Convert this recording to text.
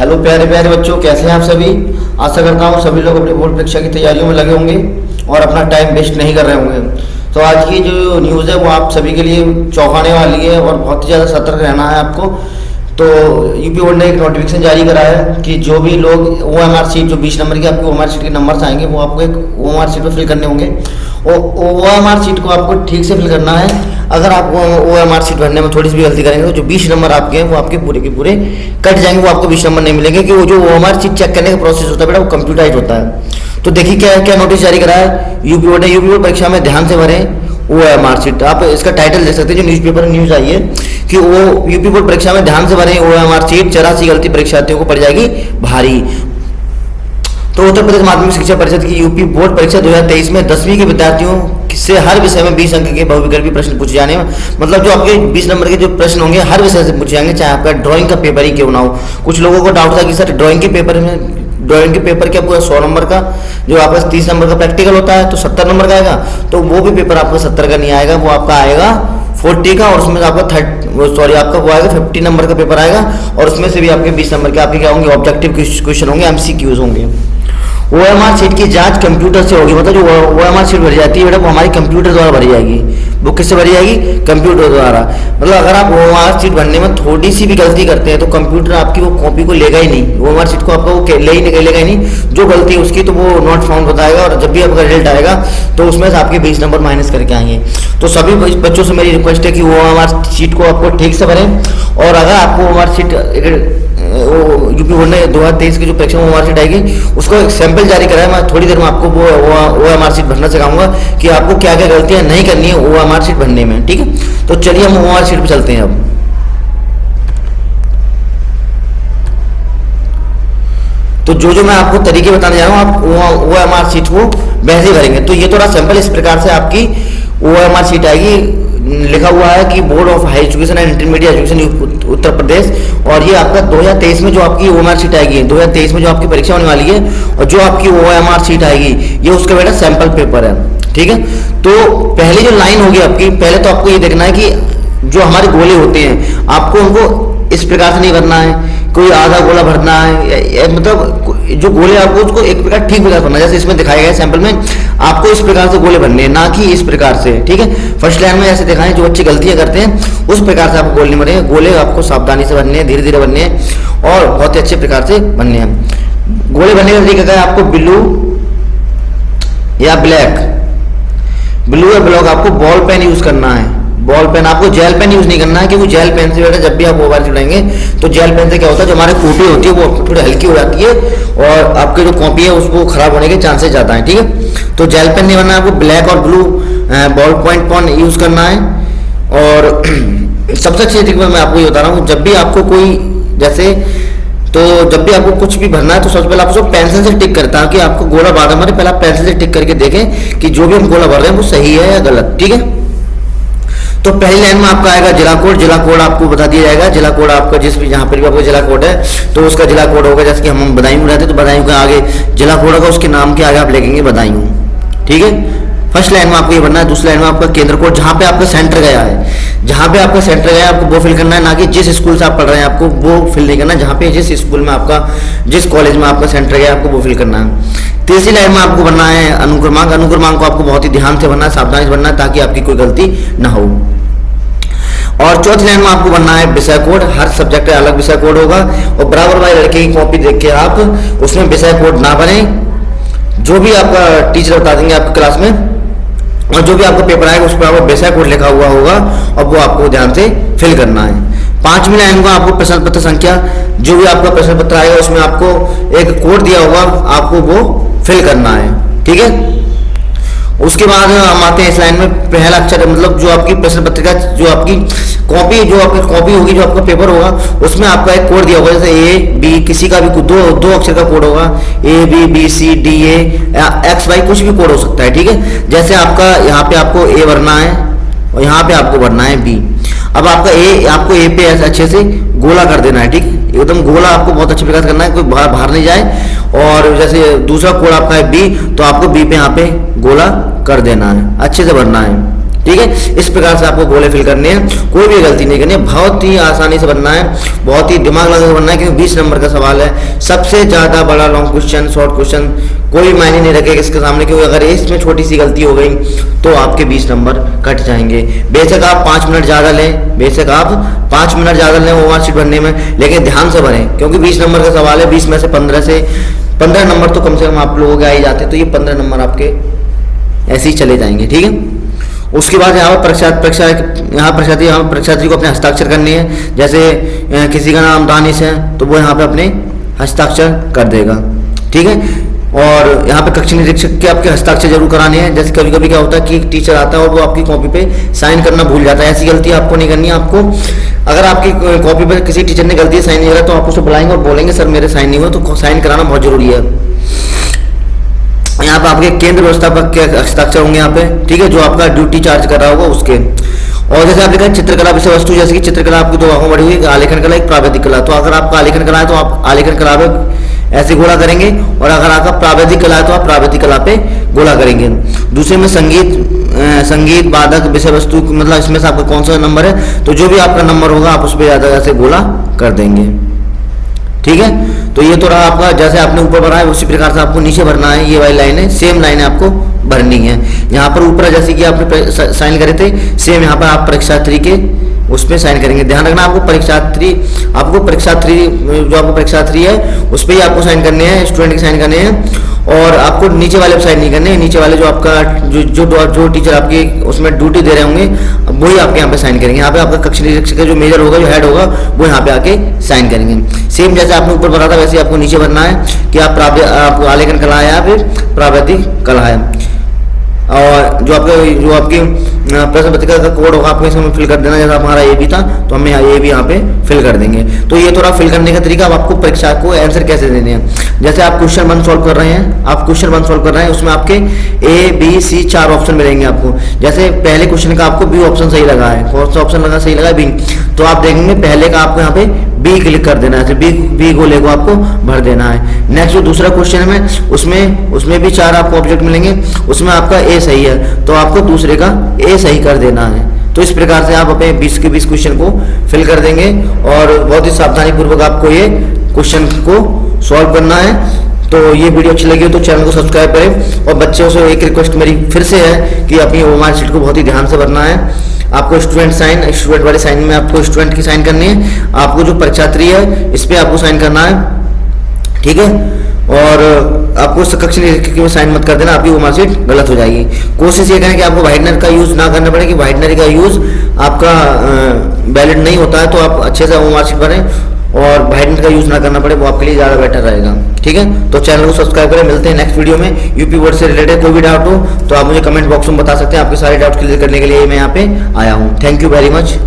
Hello प्यारे प्यारे बच्चों, कैसे हैं आप सभी। आशा करता हूँ सभी लोग अपनी बोर्ड परीक्षा की तैयारियों में लगे होंगे और अपना टाइम वेस्ट नहीं कर रहे होंगे। तो आज की जो न्यूज़ है वो आप सभी के लिए चौंकाने वाली है और बहुत ही ज़्यादा सतर्क रहना है आपको। तो यूपी बोर्ड ने एक नोटिफिकेशन जारी करा है कि जो भी लोग OMR सीट, जो 20 नंबर की आपकी OMR सीट के नंबर्स आएंगे वो आपको एक OMR सीट पर फिल करने होंगे। और OMR सीट को आपको ठीक से फिल करना है। अगर आप OMR सीट भरने में थोड़ी सी भी गलती करेंगे तो जो 20 नंबर आपके हैं वो आपके पूरे के पूरे कट जाएंगे, वो आपको 20 नंबर नहीं मिलेंगे। कि वो जो OMR सीट चेक करने का प्रोसेस होता है बेटा, वो कंप्यूटराइज होता है। तो देखिए क्या क्या नोटिस जारी करा है यूपी बोर्ड ने। यूपी बोर्ड परीक्षा में ध्यान से भरें OMR सीट। आप इसका टाइटल देख सकते हैं, जो न्यूज़पेपर में न्यूज़ आई है कि वो यूपी बोर्ड परीक्षा में ध्यान से भरें OMR सीट, 84 गलती परीक्षार्थियों को पड़ जाएगी भारी। तो उत्तर प्रदेश माध्यमिक शिक्षा परिषद की यूपी बोर्ड परीक्षा 2023 में 10वीं के विद्यार्थियों से हर विषय में 20 अंक के बहुविकल्पी प्रश्न पूछे जाने हैं। मतलब जो आपके 20 नंबर के जो प्रश्न होंगे हर विषय से पूछे जाएंगे, चाहे आपका ड्राइंग का पेपर ही क्यों ना हो। कुछ लोगों को डाउट था कि सर ड्राइंग के पेपर क्या पूरा 100 नंबर का, जो आपका 30 नंबर का प्रैक्टिकल होता है तो 70 नंबर का आएगा। तो वो भी पेपर आपका 70 का नहीं आएगा, वो आपका आएगा 40 का। और उसमें आपका आपका वो आएगा 50 नंबर का पेपर आएगा। और उसमें से भी आपके 20 नंबर के आपके क्या होंगे, ऑब्जेक्टिव क्वेश्चन होंगे, MCQs होंगे। OMR सीट की जांच कंप्यूटर से होगी। मतलब जो OMR सीट भरी जाती है बेटा वो हमारी कंप्यूटर द्वारा भरी जाएगी। वो किससे भरी जाएगी? कंप्यूटर द्वारा। मतलब अगर आप OMR सीट भरने में थोड़ी सी भी गलती करते हैं तो कंप्यूटर आपकी वो कॉपी को लेगा ही नहीं, OMR सीट को आपका वो लेगा ही नहीं। जो गलती है उसकी तो वो नॉट फाउंड बताएगा। और जब भी आपका रिजल्ट आएगा तो उसमें से आपके 20 नंबर माइनस करके आएंगे। तो सभी बच्चों से मेरी रिक्वेस्ट है कि OMR सीट को आपको ठीक से भरें। और अगर आपको OMR सीट यूपी बोर्ड ने 2023 की जो परीक्षा में OMR सीट आएगी उसको एक सैंपल जारी करा है। मैं थोड़ी देर में आपको वो OMR सीट भरना सिखाऊंगा कि आपको क्या क्या गलतियां नहीं करनी है OMR सीट भरने में। ठीक है, तो चलिए हम OMR सीट पे चलते हैं। अब तो जो मैं आपको तरीके बताने जा रहा हूँ, आप OMR सीट को वैसे भरेंगे। तो ये थोड़ा सैंपल इस प्रकार से आपकी OMR सीट आएगी। लिखा हुआ है कि board of high education and intermediate education Uttar Pradesh. और ये आपका 2023 में जो आपकी OMR सीट आएगी, 2023 में जो आपकी परीक्षा होने वाली है और जो आपकी OMR सीट आएगी, ये उसका बेटा सैंपल पेपर है। ठीक है, तो पहली जो लाइन होगी आपकी, पहले तो आपको ये देखना है कि जो हमारे गोले होते हैं आपको उनको इस प्रकार से नहीं भरना है, कोई आधा गोला भरना है। मतलब जो गोले आपको उसको एक प्रकार ठीक प्रकार भरना है, जैसे इसमें दिखाया गया है सैंपल में, आपको इस प्रकार से गोले भरने हैं, ना कि इस प्रकार से। ठीक है, फर्स्ट लाइन में ऐसे दिखाएं, जो बच्चे गलतियां करते हैं उस प्रकार से आपको गोले नहीं भरने। गोले आपको सावधानी से भरने हैं, धीरे धीरे भरने हैं और बहुत ही अच्छे प्रकार से भरने हैं। गोले भरने का तरीका क्या है, आपको ब्लू या ब्लैक, ब्लू या ब्लैक आपको बॉल पेन यूज करना है। बॉल पेन, आपको जेल पेन यूज नहीं करना है, क्योंकि जेल पेन से बेटा जब भी आप OMR चढ़ाएंगे तो जेल पेन से क्या होता है, जो हमारी कॉपी होती है वो थोड़ी हल्की हो जाती है और आपकी जो कॉपी है उसको खराब होने के चांसेस ज़्यादा है। ठीक है, तो जेल पेन नहीं बनना है, आपको ब्लैक और blue ball point pen use करना है। और सबसे अच्छी तरीके मैं आपको ये बता रहा हूँ, जब भी आपको कोई जब भी आपको कुछ भी भरना है तो सबसे पहले आप उसको पेंसिल से टिक करता है कि आपको गोला बार मारे, पहले आप पेंसिल से टिक करके देखें कि जो भी हम गोला भर रहे हैं वो सही है या गलत। ठीक है, तो पहली लाइन में आपका आएगा जिला कोड। जिला कोड आपको बता दिया जाएगा। जिला कोड आपका जिस भी जहाँ पर भी आपका जिला कोड है तो उसका जिला कोड होगा। जैसे कि हम बदायूं रहते तो बदायूं के आगे जिला कोड होगा, उसके नाम के आगे आप लिखेंगे बदायूं। ठीक है, फर्स्ट लाइन में आपको ये भरना है। दूसरी लाइन में आपका केंद्र कोड, जहाँ पे आपका सेंटर गया है, जहाँ पे आपका सेंटर गया है आपको वो फिल करना है, ना कि जिस स्कूल से आप पढ़ रहे हैं आपको वो फिल नहीं करना। जहाँ पे जिस स्कूल में आपका, जिस कॉलेज में आपका सेंटर गया आपको वो फिल करना है। तीसरी लाइन में आपको भरना है अनुक्रमांक। अनुक्रमांक को आपको बहुत ही ध्यान से भरना है, सावधानी से भरना है, ताकि आपकी कोई गलती ना हो। और चौथी लाइन में आपको बनना है विषय कोड। हर सब्जेक्ट का अलग विषय कोड होगा और बराबर वाले लड़के की कॉपी देख के आप उसमें विषय कोड ना बने। जो भी आपका टीचर बता देंगे आपकी क्लास में और जो भी आपका पेपर आएगा उस पर आपको विषय कोड लिखा हुआ होगा और वो आपको ध्यान से फिल करना है। पांचवी लाइन में आपको प्रश्न पत्र संख्या, जो भी आपका प्रश्न पत्र आएगा उसमें आपको एक कोड दिया होगा, आपको वो फिल करना है। ठीक है, उसके बाद हम आते हैं इस लाइन में पहला अक्षर, मतलब जो आपकी प्रश्न पत्रिका, जो आपकी कॉपी होगी, जो आपका पेपर होगा उसमें आपका एक कोड दिया होगा। जैसे A B, किसी का भी दो अक्षर का कोड होगा, ABBCDA XY, कुछ भी कोड हो सकता है। ठीक है, जैसे आपका यहाँ पे आपको A भरना है और यहाँ पे आपको भरना है B। अब आपको A पे अच्छे से गोला कर देना है। ठीक, एकदम गोला आपको बहुत अच्छे प्रकार करना है, कोई बाहर नहीं जाए। और जैसे दूसरा कोड आपका है B, तो आपको B पे यहाँ पे गोला कर देना है, अच्छे से भरना है। ठीक है। इस प्रकार से आपको गोले फिल करने हैं, कोई भी गलती नहीं करनी है, बहुत ही आसानी से बनना है, बहुत ही दिमाग लगा के बनना है, क्योंकि 20 नंबर का सवाल है। सबसे ज्यादा बड़ा लॉन्ग क्वेश्चन, शॉर्ट क्वेश्चन कोई मायने नहीं रखेगा इसके सामने, क्योंकि अगर इसमें छोटी सी गलती हो गई तो आपके 20 नंबर कट जाएंगे। बेशक आप 5 मिनट ज्यादा लें, बेशक आप 5 मिनट ज्यादा लें ओएमआर शीट भरने में, लेकिन ध्यान से भरें, क्योंकि 20 नंबर का सवाल है। 20 में से 15 नंबर तो कम से कम आप लोगों के आ ही जाते, तो ये 15 नंबर आपके ऐसे ही चले जाएंगे, ठीक है। उसके बाद यहाँ पर परीक्षार्थी को अपने हस्ताक्षर करने हैं। जैसे किसी का नाम दानिश है तो वो यहाँ पे अपने हस्ताक्षर कर देगा, ठीक है। और यहाँ पे कक्षा निरीक्षक के आपके हस्ताक्षर जरूर कराने हैं। जैसे कभी कभी क्या होता है कि एक टीचर आता है और वो आपकी कॉपी पे साइन करना भूल जाता है, ऐसी गलती आपको नहीं करनी है। आपको अगर आपकी कॉपी पे किसी टीचर ने गलती साइन नहीं करा तो आप उसे बुलाएंगे और बोलेंगे सर मेरे साइन नहीं हुआ, तो साइन कराना बहुत जरूरी है। यहाँ पे आपके केंद्र व्यवस्थापक के हस्ताक्षर होंगे यहाँ पे, ठीक है, जो आपका ड्यूटी चार्ज कर रहा होगा उसके। और जैसे आप लिखा है चित्रकला विषय वस्तु, जैसे कि चित्रकला आपकी 2 भागों में बढ़ी हुई, आलेखन कला, एक प्रावैधिक कला। तो अगर आपका आलेखन कला है तो आप आलेखन कला पे ऐसे गोला करेंगे, और अगर आपका प्रावैधिक कला है तो आप प्रावैधिक कला पे गोला करेंगे। दूसरे में संगीत वादक विषय वस्तु, मतलब इसमें से आपका कौन सा नंबर है, तो जो भी आपका नंबर होगा आप उस पर ज्यादा ऐसे गोला कर देंगे, ठीक है। तो ये तो रहा आपका, जैसे आपने ऊपर भरा है उसी प्रकार से आपको नीचे भरना है। ये वाली लाइन है, सेम लाइन आपको भरनी है। यहाँ पर ऊपर जैसे कि आपने साइन करे थे, सेम यहाँ पर आप परीक्षार्थी के उस पर साइन करेंगे। ध्यान रखना आपको परीक्षार्थी जो आपको परीक्षार्थी है उस पर ही आपको साइन करने हैं, स्टूडेंट के साइन करने हैं, और आपको नीचे वाले पे साइन नहीं करने हैं। नीचे वाले जो आपका जो टीचर आपकी उसमें ड्यूटी दे रहे होंगे वही आपके यहाँ पे साइन करेंगे। यहाँ पे आपका कक्षा निरीक्षक का जो मेजर होगा, जो हेड होगा, वो यहाँ पे आके साइन करेंगे। सेम जैसे आपने ऊपर भरा था वैसे आपको नीचे भरना है कि आप आलेखन कला है या फिर प्रावैधिक कला है। और जो आपकी प्रश्न पत्रिका का कोड होगा आपको इसमें फिल कर देना। जैसा हमारा ये भी था तो हमें ये भी यहाँ पे फिल कर देंगे। तो ये थोड़ा फिल करने का तरीका। अब आपको परीक्षा को आंसर कैसे देने हैं, जैसे आप क्वेश्चन 1 सॉल्व कर रहे हैं, उसमें आपके A, B, C 4 ऑप्शन मिलेंगे आपको। जैसे पहले क्वेश्चन का आपको B ऑप्शन सही लगा है, कौन सा ऑप्शन सही लगा है, B, तो आप देखेंगे पहले का आपको यहाँ पे B क्लिक कर देना है, B गोले को आपको भर देना है। नेक्स्ट जो दूसरा क्वेश्चन है उसमें भी 4 आपको ऑब्जेक्ट मिलेंगे, उसमें आपका A सही है तो आपको दूसरे का A सही कर देना है। तो इस प्रकार से आप अपने 20 के 20 क्वेश्चन को फिल कर देंगे, और बहुत ही सावधानी पूर्वक आपको ये क्वेश्चन को सॉल्व करना है। तो ये वीडियो अच्छी लगी हो तो चैनल को सब्सक्राइब करें। और बच्चों से एक रिक्वेस्ट मेरी फिर से है कि अपनी ओएमआर शीट को बहुत ही ध्यान से भरना है। आपको स्टूडेंट वाले साइन में आपको स्टूडेंट की साइन करनी है, आपको जो परीक्षार्थी है इस पर आपको साइन करना है, ठीक है। और आपको कक्षा निरीक्षक में साइन मत कर देना, आपकी ओएमआर शीट गलत हो जाएगी। कोशिश ये करें कि आपको व्हाइटनर का यूज ना करना पड़े, कि व्हाइटनर का यूज आपका वैलिड नहीं होता है। तो आप अच्छे से ओएमआर शीट भरें और व्हाइटनर का यूज ना करना पड़े, वो आपके लिए ज़्यादा बेटर रहेगा, ठीक है। तो चैनल को सब्सक्राइब करें। मिलते हैं नेक्स्ट वीडियो में। यूपी बोर्ड से रिलेटेड कोई भी डाउट हो तो आप मुझे कमेंट बॉक्स में बता सकते हैं। आपके सारे डाउट क्लियर करने के लिए मैं यहाँ पे आया हूँ। Thank you very much.